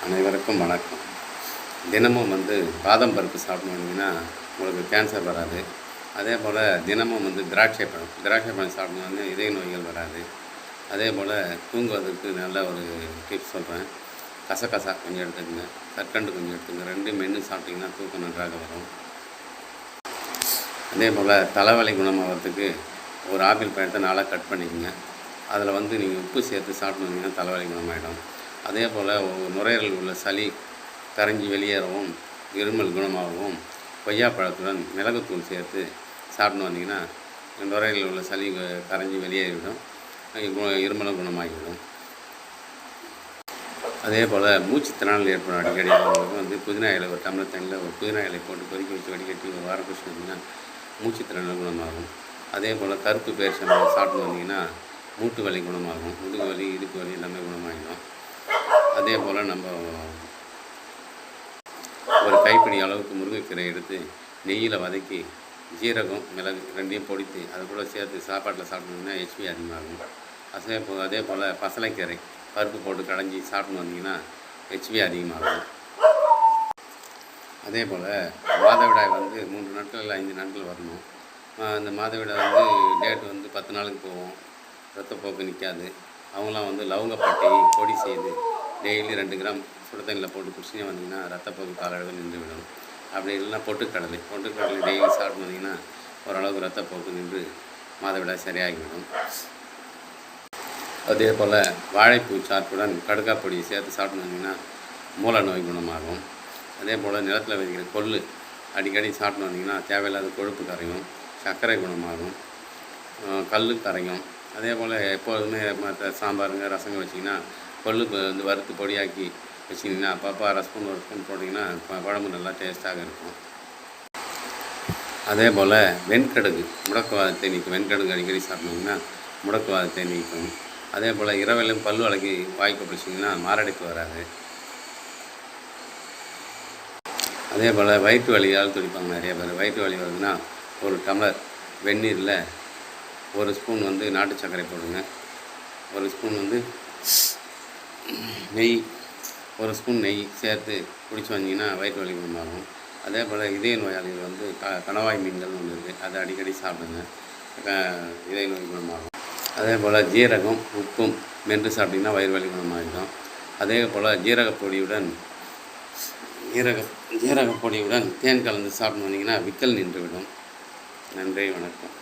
அனைவருக்கும் வணக்கம். தினமும் பாதாம் பருப்பு சாப்பிட்டு வந்தீங்கன்னா உங்களுக்கு கேன்சர் வராது. அதே போல் தினமும் திராட்சை பழம் சாப்பிட்டு வந்து இதய நோய்கள் வராது. அதே போல் தூங்குவதற்கு நல்ல ஒரு டிப்ஸ் சொல்கிறேன். கசகசா கொஞ்சம் எடுத்துக்கங்க, கற்கண்டு கொஞ்சம் எடுத்துக்கங்க. ரெண்டும் மென்று சாப்பிட்டிங்கன்னா தூக்கம் நன்றாக வரும். அதே போல் தலைவலி குணமாகிறதுக்கு ஒரு ஆப்பிள் பழத்தை நாளாக கட் பண்ணிக்கோங்க. அதில் நீங்கள் உப்பு சேர்த்து சாப்பிட்டு வந்தீங்கன்னா தலைவலி குணமாயிடும். அதே போல் நுரையீரலில் உள்ள சளி கரைஞ்சி வெளியேறவும், இருமல் குணமாகவும் கொய்யாப்பழத்துடன் மிளகுத்தூள் சேர்த்து சாப்பிட்டு வந்தீங்கன்னா நுரையீரலில் உள்ள சளி கரைஞ்சி வெளியேறிவிடும், இருமலும் குணமாகிவிடும். அதே போல் மூச்சுத்திறனால் ஏற்படும் அடிக்கடி அவங்களுக்கு புதினா இலை ஒரு டம்ளர் தண்ணியில் ஒரு புதினா இலை போட்டு கொதிக்க வச்சு வடிகட்டி ஒரு வாரம் குடிச்சு வந்தீங்கன்னா மூச்சுத்திறனால் குணமாகும். அதே போல் கருப்பு பேரிச்சம்பழம் சாப்பிட்டு வந்தீங்கன்னா மூட்டு வலி குணமாகும், முதுகு வலி, இடுப்பு வலி எல்லாமே குணமாகிடும். அதே போல் நம்ம ஒரு கைப்பிடி அளவுக்கு முருங்கைக்கீரை எடுத்து நெய்யில் வதக்கி ஜீரகம், மிளகு ரெண்டையும் பொடித்து அதை கூட சேர்த்து சாப்பாட்டில் சாப்பிட்டோம்னா ஹெச்பி அதிகமாகும். அதே போல் பசலைக்கீரை பருப்பு போட்டு கடைஞ்சி சாப்பிட்டு வந்தீங்கன்னா ஹெச்பி அதிகமாகும். அதே போல் மாதவிடாய் 3 நாட்கள் இல்லை 5 நாட்கள் வரணும். அந்த மாதவிடாய் டேட்டு 10 நாளுக்கு போகும், ரத்தப்போக்கு நிற்காது. அவங்களாம் லவங்கப்பட்டை பொடி செய்து டெய்லி 2 கிராம் சுடு தண்ணியில் போட்டு குடிச்சினே வந்தீங்கன்னா ரத்தப்போக்கு காலளவில் நின்றுவிடும். அப்படி இல்லைன்னா பொட்டுக்கடலை டெய்லி சாப்பிட்டு வந்தீங்கன்னா ஓரளவுக்கு ரத்தப்போக்கு நின்று மாதவிடாய் சரியாகிவிடும். அதே போல் வாழைப்பூ சாற்றுடன் கடுக்காய் பொடியை சேர்த்து சாப்பிட்டு வந்தீங்கன்னா மூல நோய் குணமாகும். அதே போல் நிலத்தில் விதைக்கிற கொள்ளு அடிக்கடி சாப்பிட்டு வந்தீங்கன்னா தேவையில்லாத கொழுப்பு கரையும், சர்க்கரை குணமாகும், கல் கரையும். அதே போல் எப்போதுமே மற்ற சாம்பாருங்க ரசங்க வச்சிங்கன்னா கொள்ளு வறுத்து பொடியாக்கி வச்சிங்கன்னா அப்பப்போ அரை ஸ்பூன் ஒரு ஸ்பூன் போட்டிங்கன்னா குழம்பு நல்லா டேஸ்ட்டாக இருக்கும். அதே போல் வெண்கடுகு முடக்குவாதத்தை நீக்கும். வெண்கடுகு அடிக்கடி சாப்பிட்டீங்கன்னா முடக்குவாதத்தை நீக்கும். அதே போல் இரவிலும் பல் விளக்கி வாய்க்கு பிடிச்சிங்கன்னா மாரடைப்பு வராது. அதே போல் வயிற்று வலியால் துடிப்பாங்க நிறைய பேர். வயிற்று வலி வருதுன்னா ஒரு டம்ளர் வெந்நீரில் 1 ஸ்பூன் நாட்டு சர்க்கரை போடுங்க, 1 ஸ்பூன் நெய், 1 ஸ்பூன் நெய் சேர்த்து குடிச்சு வந்தீங்கன்னா வயிற்று வலி குணமாகும். அதே போல் இதய நோயாளிகள் கணவாய் மீன்கள் ஒன்று இருக்குது, அதை அடிக்கடி சாப்பிடுங்க, இதய நோய் குணமாகும். அதே போல் ஜீரகம் உப்பும் மென்று சாப்பிட்டிங்கன்னா வயிறு வலி குணமாகிடும். அதே போல் ஜீரகப்பொடியுடன் தேன் கலந்து சாப்பிட்டு வந்தீங்கன்னா விக்கல் நின்றுவிடும். நன்றி, வணக்கம்.